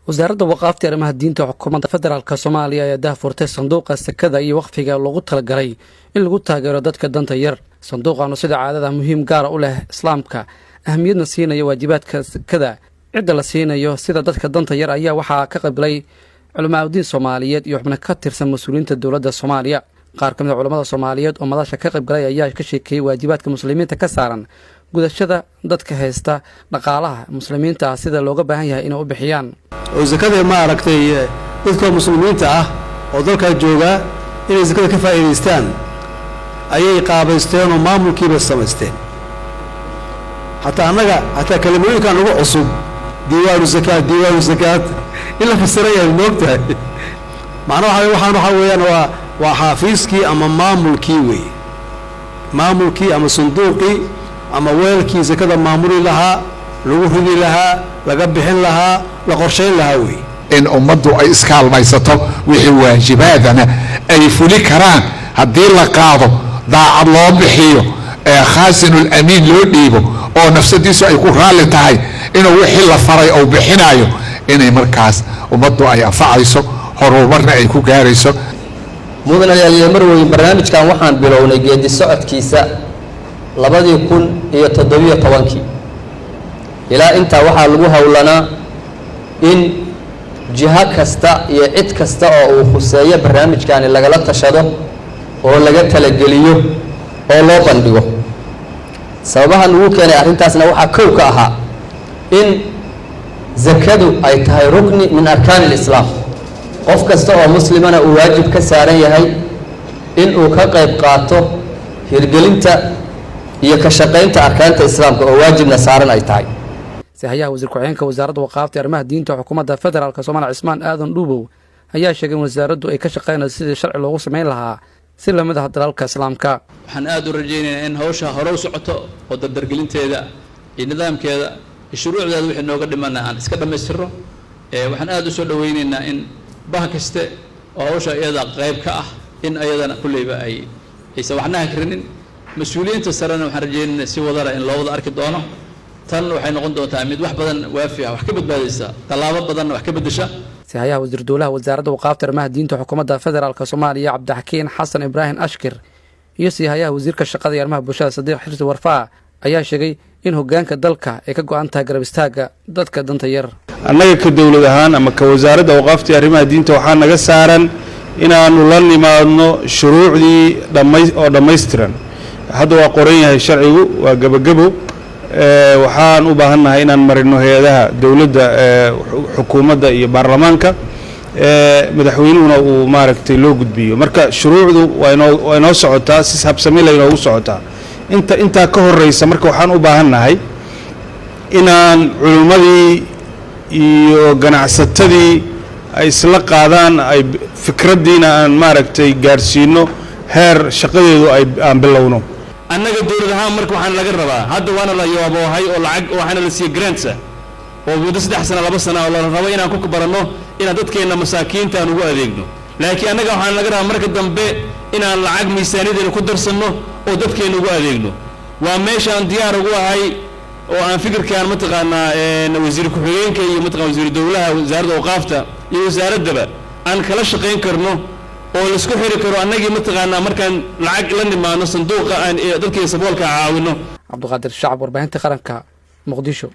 wasaaradda waqaafta arrimaha diinta xukuumadda federaalka Soomaaliya ayaa daahfurtay sanduuqa sakada iyo waqfiga loogu talagalay in lagu taageero dadka danta yar. sanduuqan sida caadada muhiim gaar u leh islaamka ahmiyadna siinaya waajibaadka sakada cidda la siinayo sida dadka danta yar ayaa waxaa ka qablay culimada Soomaaliyeed iyo xubno ka tirsan mas'uuliyiinta dawladda Soomaaliya. qaar ka mid ah culimada Soomaaliyeed oo madasha ka qaybgalay ayaa ka sheekay waajibaadka muslimiinta ka saaran gudashada dadka haysta dhaqaalaha muslimiinta sida looga baahan yahay inay u bixiyaan. oo zakada ma aragtay dadka muslimiinta ah oo dalka jooga inay zakada ka faa'iideystaan ayay qaabaysteen oo maamulkiiba samaysteen. hatta kalimooyinkan ugu cusub diiwaanu zakaat ila fasiraya moogtahay macnaha waxa weeyaan waa xafiiskii ama maamulkii ama sanduuqii ama weelkii zakada maamuli lahaa lagu ridi lahaa laga bixin lahaa la qorsheyn lahaa wey in ummaddu ay iskaalmaysato wixii waajibaadana ay fuli karaan haddii la qaado daacad loo bixiyo khaasinul amiin loo dhiibo oo nafsadiisu ay ku raalli tahay inuu wixii la faray oo bixinayo inay markaas ummaddu ay anfacayso horumarna ay ku gaarayso. mudane marweyn barnaamijkan waxaan bilownay geedi socodkiisa 2017 ilaa intaa waxaa lagu howlanaa in jiha kasta iyo cid kasta oo uu khuseeyo barnaamijkani lagala tashado oo laga talageliyo oo loo bandhigo. sababahan ugu keenay arrintaasna waxaa kow ka ahaa in zakadu ay tahay rukni min arkaan al-islaam. qof kasta oo muslimana uu waajib ka saaran yahay in uu ka qayb qaato hirgelinta iyo ka shaqaynta arkaanta islaamka oo waajibna saaran ay tahay. sahayaha wasiir ku-xigeenka wasaaradda waqaafta arrimaha diinta xukuumadda federaalka Soomaaliya Cismaan Aadan Dhuubow ayaa sheegay in wasaaraddu ay ka shaqaynayso sidii sharci loogu sameyn lahaa si la mid ah dalalka islaamka. waxaan aad u rajaynaynaa in hawsha hore u socoto oo dardargelinteeda iyo nidaamkeeda iyo shuruucdeeda wixii nooga dhimana aan iska dhamaystirno. waxaan aad u soo dhawaynaynaa in bah kaste oo hawsha iyada qayb ka ah in ayadana kuleyba aysan waxnaha karinin. mas-uuliyiinta sarena waxaan rajaynaynaa si wadara in loo wada arki doono. tan waxay noqon doontaa mid wax badan waafi ah wax ka badbaadaysa talaabo badanna wax ka bedesha. sahayaha wasiir dawlaha wasaaradda waqaafta arrimaha diinta xukuumadda federaalka Soomaaliya Cabdixakiin Xasan Ibrahim Ashkir iyo sahayaha wasiirka shaqada iyo arrimaha bulshada Sadiq Xirsi Warfaa ayaa sheegay in hoggaanka dalka ay ka go'an tahay garab istaaga dadka danta yar. annaga ka dawlad ahaan ama ka wasaaradda waqaafta arrimaha diinta waxaa naga saaran inaanu la nimaadno shuruucdii dhammaystiran. hadda waa qoran yahay sharcigu waa gabagabo. waxaan u baahannahay inaan marino hay'adaha dawladda xukuumadda iyo baarlamaanka madaxweynuhuna uu maaragtay loo gudbiyo. marka shuruucdu waa inoo socotaa si habsami leh inoogu socotaa. intaa ka horeysa marka waxaan u baahannahay inaan culimmadii iyo ganacsatadii ay isla qaadaan ay fikraddiina aan maaragtay gaarsiino heer shaqadeedu aan bilowno. annaga dawlad ahaan marka waxaan laga rabaa hadda waana la yoobohay oo lacag waxaana la siiyey grants oo muddo 3 sano 2 sano oo la rabo inaan ku baranno inaan dadkeena masaakiinta aan ugu adeegno. laakiin annaga waxaan laga rabaa marka dambe inaan lacag miisaaniyadeena ku darsanno oo dadkeena ugu adeegno. waa meeshaan diyaar ugu ahay oo aan fikirkaan mataqaanaa wasiir ku-xigeenka iyo mataqaan wasiir dawlaha wasaaradda waqaafta iyo wasaaraddaba aan kala shaqayn karno oo la isku xiri karo annagii mataqaanaa markaan lacag la nimaano sanduuqa aan dadkii saboolka caawino. Cabduqaadir Shacab, warbaahinta qaranka, Muqdisho.